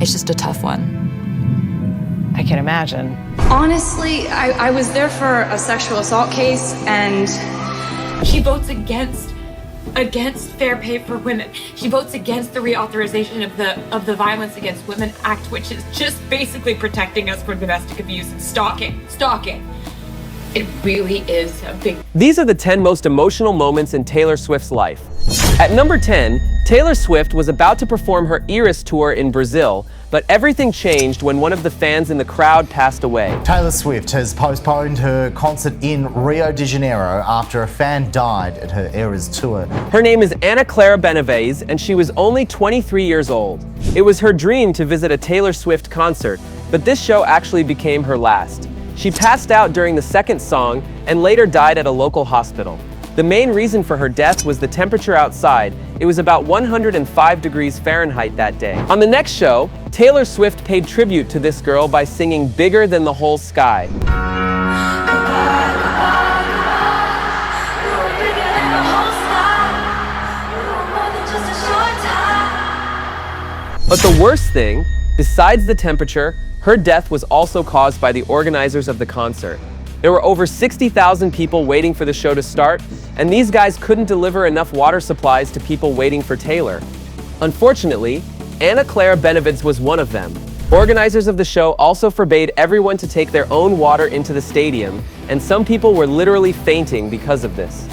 It's just a tough one. I can imagine. Honestly, I was there for a sexual assault case, and she votes against fair pay for women. She votes against the reauthorization of the Violence Against Women Act, which is just basically protecting us from domestic abuse and stalking. It really is a big... These are the 10 most emotional moments in Taylor Swift's life. At number 10, Taylor Swift was about to perform her Eras tour in Brazil, but everything changed when one of the fans in the crowd passed away. Taylor Swift has postponed her concert in Rio de Janeiro after a fan died at her Eras tour. Her name is Ana Clara Benavides, and she was only 23 years old. It was her dream to visit a Taylor Swift concert, but this show actually became her last. She passed out during the second song and later died at a local hospital. The main reason for her death was the temperature outside. It was about 105 degrees Fahrenheit that day. On the next show, Taylor Swift paid tribute to this girl by singing Bigger Than the Whole Sky. But the worst thing, besides the temperature, her death was also caused by the organizers of the concert. There were over 60,000 people waiting for the show to start, and these guys couldn't deliver enough water supplies to people waiting for Taylor. Unfortunately, Ana Clara Benavides was one of them. Organizers of the show also forbade everyone to take their own water into the stadium, and some people were literally fainting because of this.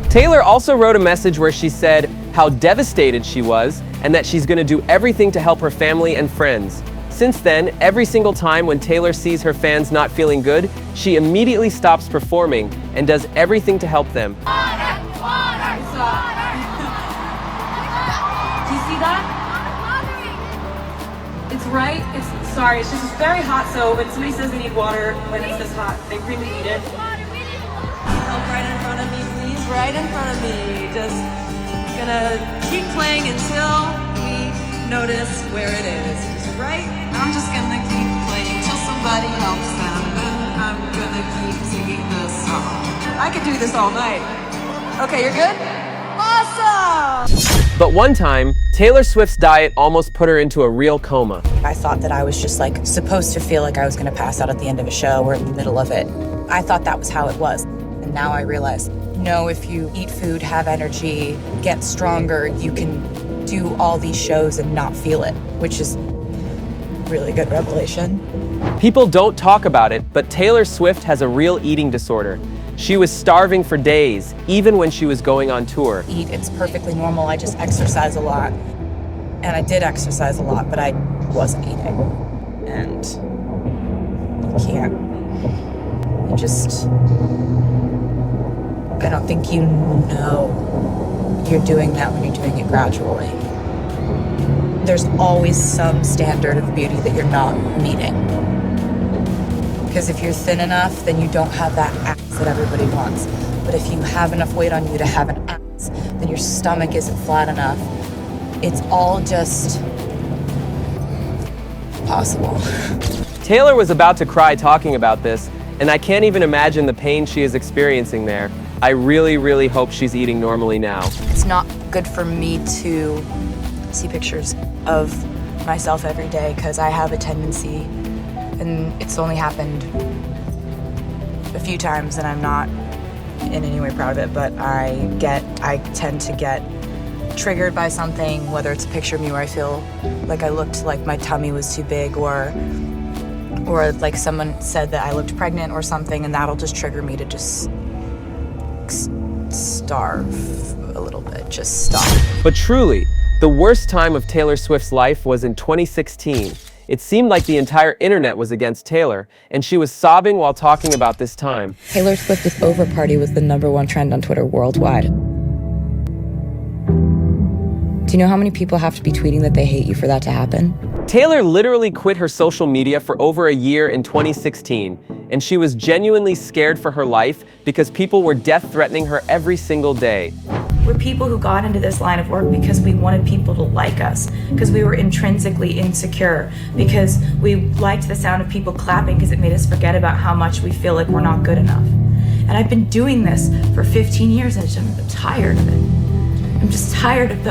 Taylor also wrote a message where she said how devastated she was and that she's going to do everything to help her family and friends. Since then, every single time when Taylor sees her fans not feeling good, she immediately stops performing and does everything to help them. Water! Do you see that? It's right. Sorry, it's just it's very hot, so when somebody says they need water when it's this hot, they really need it. Help right in front of me, please. Right in front of me. Just gonna keep playing until we notice where it is. Just right. I'm just gonna keep playing till somebody helps them. And I'm gonna keep singing this song. I could do this all night. Okay, you're good? Awesome! But one time, Taylor Swift's diet almost put her into a real coma. I thought that I was just like supposed to feel like I was gonna pass out at the end of a show or in the middle of it. I thought that was how it was. And now I realize, no, if you eat food, have energy, get stronger, you can do all these shows and not feel it, which is really good revelation. People don't talk about it, but Taylor Swift has a real eating disorder. She was starving for days, even when she was going on tour. It's perfectly normal. I just exercise a lot. And I did exercise a lot, but I wasn't eating. And you can't. I don't think you know you're doing that when you're doing it gradually. There's always some standard of beauty that you're not meeting. Because if you're thin enough, then you don't have that ass that everybody wants. But if you have enough weight on you to have an ass, then your stomach isn't flat enough. It's all just possible. Taylor was about to cry talking about this, and I can't even imagine the pain she is experiencing there. I really, really hope she's eating normally now. It's not good for me to see pictures of myself every day because I have a tendency, and it's only happened a few times and I'm not in any way proud of it, but I tend to get triggered by something, whether it's a picture of me where I feel like I looked like my tummy was too big, or like someone said that I looked pregnant or something, and that'll just trigger me to just starve a little bit, just stop. But truly, the worst time of Taylor Swift's life was in 2016. It seemed like the entire internet was against Taylor, and she was sobbing while talking about this time. Taylor Swift's over party was the #1 trend on Twitter worldwide. Do you know how many people have to be tweeting that they hate you for that to happen? Taylor literally quit her social media for over a year in 2016, and she was genuinely scared for her life because people were death-threatening her every single day. We're people who got into this line of work because we wanted people to like us, because we were intrinsically insecure, because we liked the sound of people clapping because it made us forget about how much we feel like we're not good enough. And I've been doing this for 15 years and I'm tired of it. I'm just tired of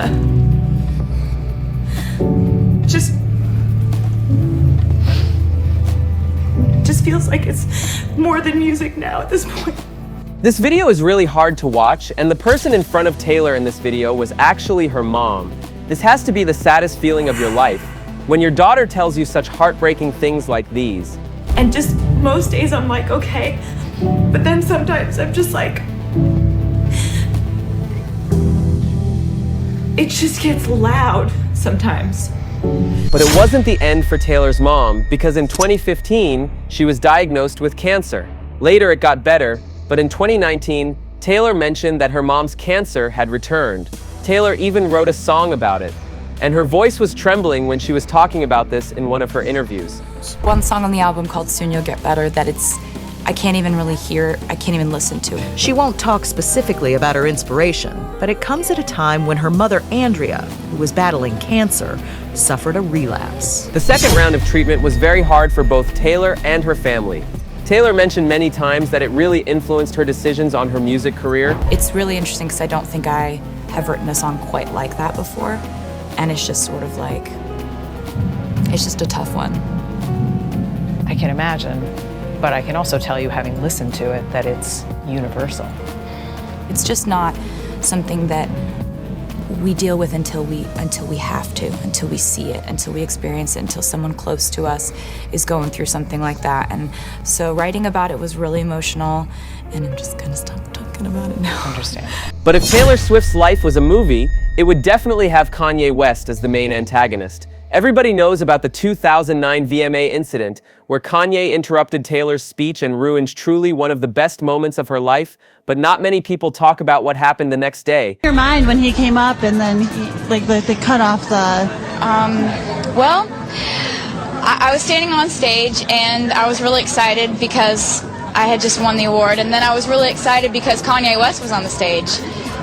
feels like it's more than music now at this point. This video is really hard to watch, and the person in front of Taylor in this video was actually her mom. This has to be the saddest feeling of your life, when your daughter tells you such heartbreaking things like these. And just most days I'm like, okay, but then sometimes I'm just like, it just gets loud sometimes. But it wasn't the end for Taylor's mom, because in 2015, she was diagnosed with cancer. Later it got better, but in 2019, Taylor mentioned that her mom's cancer had returned. Taylor even wrote a song about it, and her voice was trembling when she was talking about this in one of her interviews. One song on the album called Soon You'll Get Better that I can't even really hear, I can't even listen to it. She won't talk specifically about her inspiration, but it comes at a time when her mother, Andrea, who was battling cancer, suffered a relapse. The second round of treatment was very hard for both Taylor and her family. Taylor mentioned many times that it really influenced her decisions on her music career. It's really interesting because I don't think I have written a song quite like that before. And it's just sort of like, it's just a tough one. I can imagine, but I can also tell you, having listened to it, that it's universal. It's just not something that we deal with until we have to, until we see it, until we experience it, until someone close to us is going through something like that. And so writing about it was really emotional, and I'm just gonna stop talking about it now. Understand. But if Taylor Swift's life was a movie, it would definitely have Kanye West as the main antagonist. Everybody knows about the 2009 VMA incident, where Kanye interrupted Taylor's speech and ruined truly one of the best moments of her life, but not many people talk about what happened the next day. Your mind when he came up and then they cut off the... Well, I was standing on stage and I was really excited because I had just won the award, and then I was really excited because Kanye West was on the stage.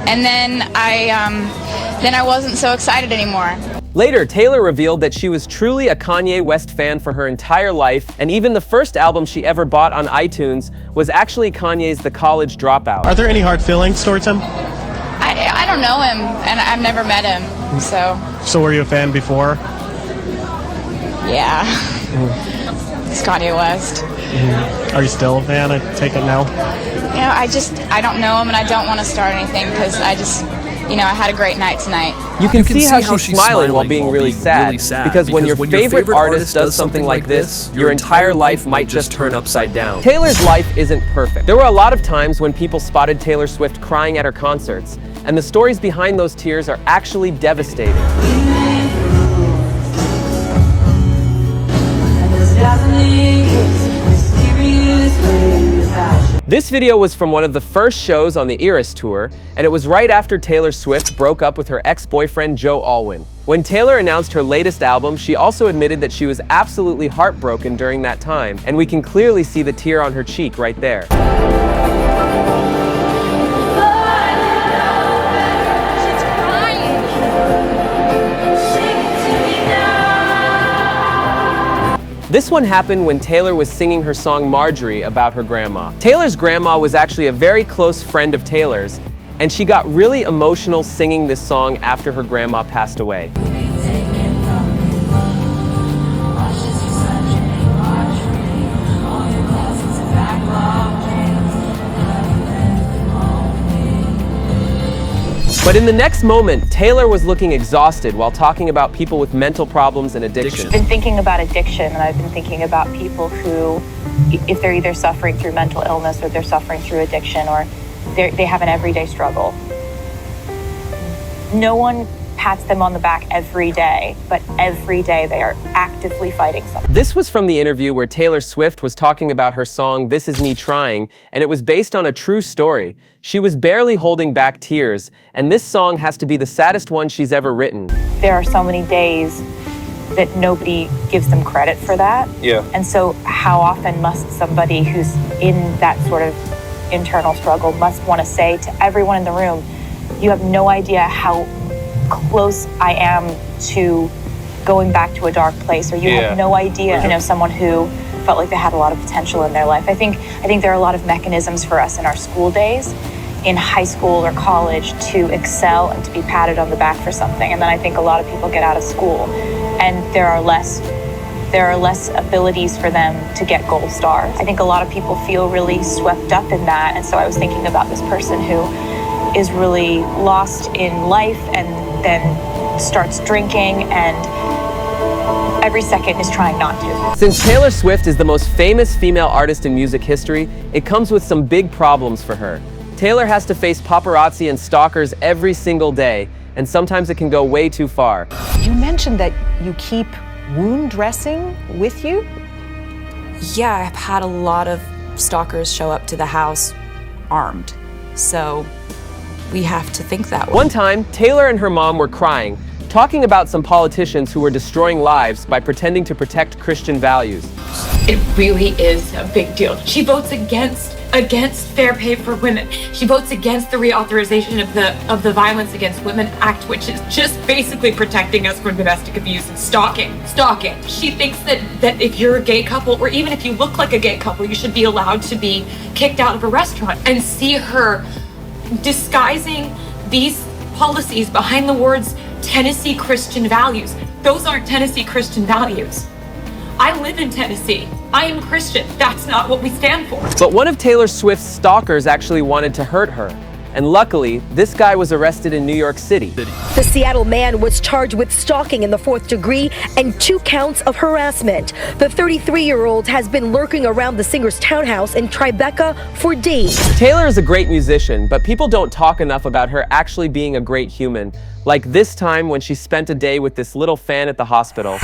And then I wasn't so excited anymore. Later, Taylor revealed that she was truly a Kanye West fan for her entire life, and even the first album she ever bought on iTunes was actually Kanye's The College Dropout. Are there any hard feelings towards him? I don't know him, and I've never met him, so... So were you a fan before? Yeah. It's Kanye West. Are you still a fan? I take it now? You know, I don't know him, and I don't want to start anything because I just... You know, I had a great night tonight. You can see how she's smiling while being really sad, because when your favorite artist does something like this, your entire life might just turn upside down. Taylor's life isn't perfect. There were a lot of times when people spotted Taylor Swift crying at her concerts, and the stories behind those tears are actually devastating. This video was from one of the first shows on the Eras tour, and it was right after Taylor Swift broke up with her ex-boyfriend Joe Alwyn. When Taylor announced her latest album, she also admitted that she was absolutely heartbroken during that time, and we can clearly see the tear on her cheek right there. This one happened when Taylor was singing her song Marjorie about her grandma. Taylor's grandma was actually a very close friend of Taylor's, and she got really emotional singing this song after her grandma passed away. But in the next moment, Taylor was looking exhausted while talking about people with mental problems and addiction. I've been thinking about addiction, and I've been thinking about people who, if they're either suffering through mental illness or they're suffering through addiction, or they have an everyday struggle. No one pats them on the back every day, but every day they are actively fighting something. This was from the interview where Taylor Swift was talking about her song This Is Me Trying, and it was based on a true story. She was barely holding back tears, and this song has to be the saddest one she's ever written. There are so many days that nobody gives them credit for that. Yeah. And so how often must somebody who's in that sort of internal struggle must want to say to everyone in the room, you have no idea how close I am to going back to a dark place, or you have no idea. You know, someone who felt like they had a lot of potential in their life. I think there are a lot of mechanisms for us in our school days, in high school or college, to excel and to be patted on the back for something. And then I think a lot of people get out of school and there are less there are less abilities for them to get gold stars. I think a lot of people feel really swept up in that. And so I was thinking about this person who is really lost in life and then starts drinking and every second is trying not to. Since Taylor Swift is the most famous female artist in music history, it comes with some big problems for her. Taylor has to face paparazzi and stalkers every single day, and sometimes it can go way too far. You mentioned that you keep wound dressing with you? Yeah, I've had a lot of stalkers show up to the house armed. So we have to think that way. One time, Taylor and her mom were crying, talking about some politicians who were destroying lives by pretending to protect Christian values. It really is a big deal. She votes against fair pay for women. She votes against the reauthorization of the Violence Against Women Act, which is just basically protecting us from domestic abuse and stalking. She thinks that if you're a gay couple, or even if you look like a gay couple, you should be allowed to be kicked out of a restaurant. And see her disguising these policies behind the words Tennessee Christian values. Those aren't Tennessee Christian values. I live in Tennessee. I am Christian. That's not what we stand for. But one of Taylor Swift's stalkers actually wanted to hurt her. And luckily, this guy was arrested in New York City. The Seattle man was charged with stalking in the 4th degree and 2 counts of harassment. The 33-year-old has been lurking around the singer's townhouse in Tribeca for days. Taylor is a great musician, but people don't talk enough about her actually being a great human. Like this time when she spent a day with this little fan at the hospital.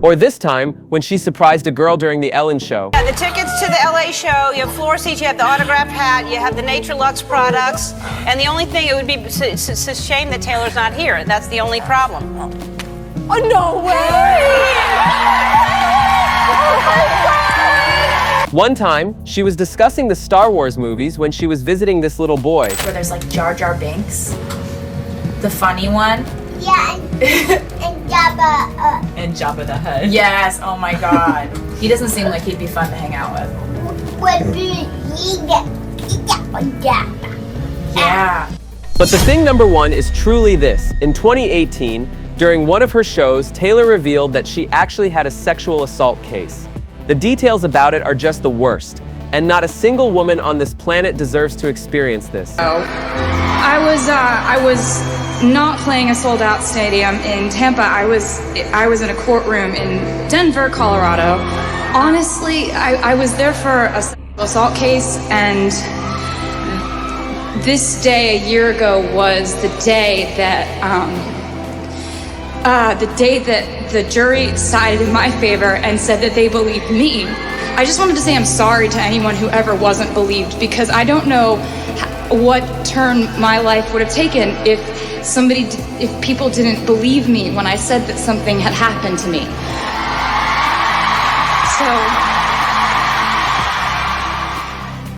Or this time, when she surprised a girl during the Ellen show. The tickets to the LA show, you have floor seats, you have the autographed hat, you have the Nature Lux products, and the only thing, it's a shame that Taylor's not here. That's the only problem. Oh, no way! One time, she was discussing the Star Wars movies when she was visiting this little boy. Where there's like Jar Jar Binks, the funny one. Yeah, and Jabba. And Jabba the Hutt. Yes, oh my god. He doesn't seem like he'd be fun to hang out with. Yeah. But the thing number one is truly this. In 2018, during one of her shows, Taylor revealed that she actually had a sexual assault case. The details about it are just the worst, and not a single woman on this planet deserves to experience this. I was not playing a sold-out stadium in Tampa. I was in a courtroom in Denver, Colorado. Honestly, I was there for a sexual assault case, and this day a year ago was the day that the jury sided in my favor and said that they believed me. I just wanted to say I'm sorry to anyone who ever wasn't believed, because I don't know what turn my life would have taken if people didn't believe me when I said that something had happened to me. So